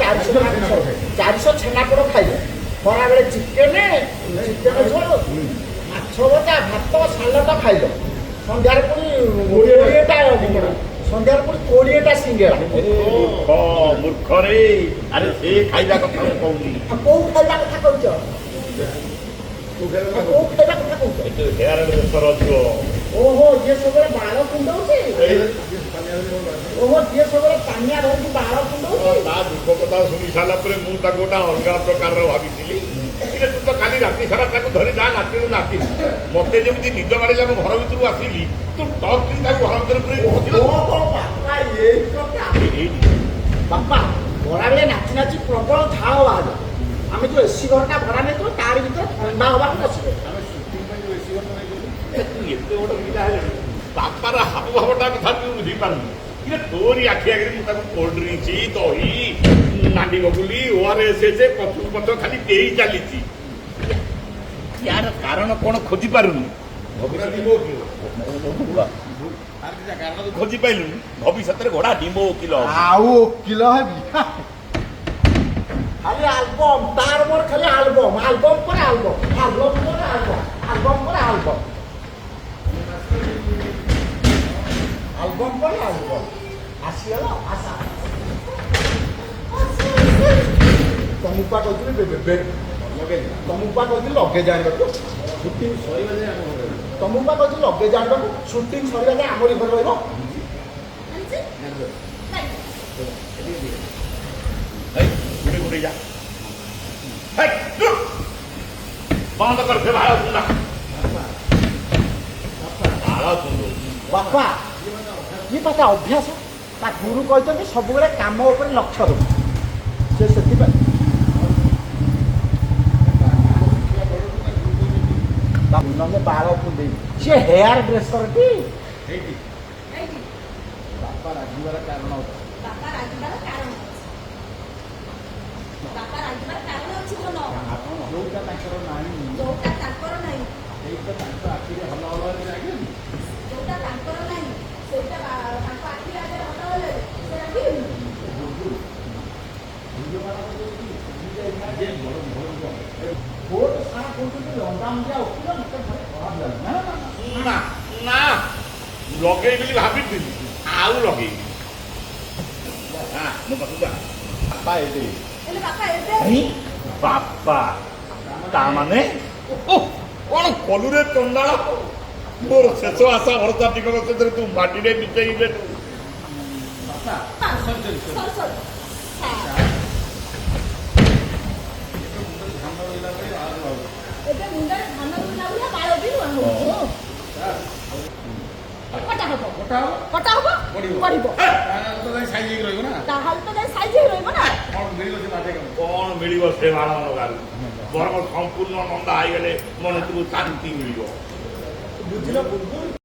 ଚାରିଶହ ଛେନାପୋଡ଼ ଖାଇଲେ ଖରାବେଳେ ଚିକେନ ଝୋଳ ମାଛ ଭଜା ଭାତ ସାଲାଡ଼ ଖାଇଲ ସନ୍ଧ୍ୟାରେ ପୁଣି 20ଟା ସନ୍ଧ୍ୟାରେ ପୁଣି 20ଟା ସିଙ୍ଗେଡ଼ା ମୂର୍ଖରେ ଆରେ ସେ ଖାଇବା କଥା ମୁଁ କହୁନି। କୋଉ ଖାଇବା କଥା କହୁଛ? କୋଉ ଖାଇବା କଥା କହୁଛ? ଓହୋ ଯିଏ ସବୁବେଳେ ବାଳ କୁଣ୍ଡଉଛି ଓହୋ ଯିଏ ସବୁବେଳେ ପାନିଆ ଧରିକି ବାଳ କୁଣ୍ଡଉଛି। ତା ଦୁଃଖ କଥା ଶୁଣି ସାରିଲା ପରେ ମୁଁ ତାକୁ ଗୋଟେ ଅଲଗା ପ୍ରକାରର ଭାବିଥିଲି। ତୁ ତ କାଲି ରାତି ସାରା ତାକୁ ଧରି ଯା ନାଚିଲୁ ନାଚିଲୁ ମତେ ଯେମିତି ନିଦ ମାରିଲା ମୁଁ ଘର ଭିତରକୁ ଆସିଲି ତୁ ଟକ୍ କିଣି ତାକୁ ଘର ଭିତରେ ବାପା ଖରାବେଳେ ନାଚି ନାଚି ପ୍ରବଳ ଝାଳ ବାହାରିଲା। ଆମେ ଯୋଉ ଏସି ଘରଟା ଭଡ଼ା ନେଇଥିଲୁ ତାରି ଭିତରେ ଥଣ୍ଡା ହବାକୁ ବସିବେ। ଏତେ ବଡ ପିଲା ହେଲେ ବାପାର ହାବ ଭାବଟା କଥା ତୁ ବୁଝିପାରୁନି। ତୋରି ଆଖି ଆଗରେ ମୁଁ ତାକୁ କୋଲ୍ଡ ଡ୍ରିଙ୍କସ ଦହି ନାଣ୍ଡି ବଗୁଲି ORS ପଛକୁ ପଛ ଖାଲି ଦେଇ ଚାଲିଛି। ୟାର କାରଣ କଣ ଖୋଜି ପାରୁନି। ଖୋଜି ପାଇଲୁନି ଭବିଷ୍ୟତରେ ଘୋଡ଼ା ଡିମ୍ବ ଓକିଲ ଆଉ ଓକିଲ ହେବି ଖାଲି ଆଲବମ୍ ତାର ମୋର ଖାଲି ଆଲବମ୍ ଆଲବମ୍ ପରେ ଆଲବମ୍ ଆଲବମ୍ ପରେ ଆଲବମ୍ ଆଲବମ୍ ପରେ ଆଲବମ୍ ଆଲବମ୍ ପରେ ଆଲବମ୍ ଆସିଗଲା ଆଶା ତମକୁ ପା କହିଥିଲି ତମକୁ ପା କହିଥିଲି ଲଗେଜ ଆଣିବାକୁ ସୁଟିଂ ସରିବା ଯାଏ ଆମ ଘରେ ତମକୁ ପା କହିଥିଲି ଲଗେଜ ଆଣିବାକୁ ସୁଟିଂ ସରିବା ଯାଏ ଆମରି ଘରେ ରହିବ। ବନ୍ଦ କରିଦେ ବାଳ ବାପା ଇଏ ତା ଅଭ୍ୟାସ ତା ଗୁରୁ କହିଛନ୍ତି ସବୁବେଳେ କାମ ଉପରେ ଲକ୍ଷ୍ୟ ଦେବ ସେ ସେଥିପାଇଁ ନହେଲେ ବାଳ କୁଣ୍ଡେଇ ସିଏ ହେୟାର ଡ୍ରେସରଟି ବାପା ରାଗିବାର କାରଣ ଯୋଉଟା ତାଙ୍କର ନାହିଁ ସେଇଟା ତାଙ୍କ ଆଖିରେ ହଲ ହଲ ଲାଗେନି ଯୋଉଟା ତାଙ୍କର ନାହିଁ ସେଇଟା ତାଙ୍କ ଆଖିରେ ଆଗରେ ହଲ ହଲ ଲଗେଇ ବୋଲି ଭାବିଥିଲି ଆଉ ଲଗେଇବି ମୋ ପାଖକୁ ବାପା ତା ମାନେ କଣ କଲୁରେ ଚଣ୍ଡାଳ ମୋର ଶେଷ ଆଶା ଭରସା ଟିକକ ସେଥିରେ ତୁ ମାଟିରେ ମିଶେଇଲେ କଣ ମିଳିବ ସେ ବାଳ ଲଗାରୁ ବରଂ ସମ୍ପୂର୍ଣ୍ଣ ନନ୍ଦା ହେଇଗଲେ ମନକୁ ଶାନ୍ତି ମିଳିବ ବୁଝିଲ ବୁଝିଲ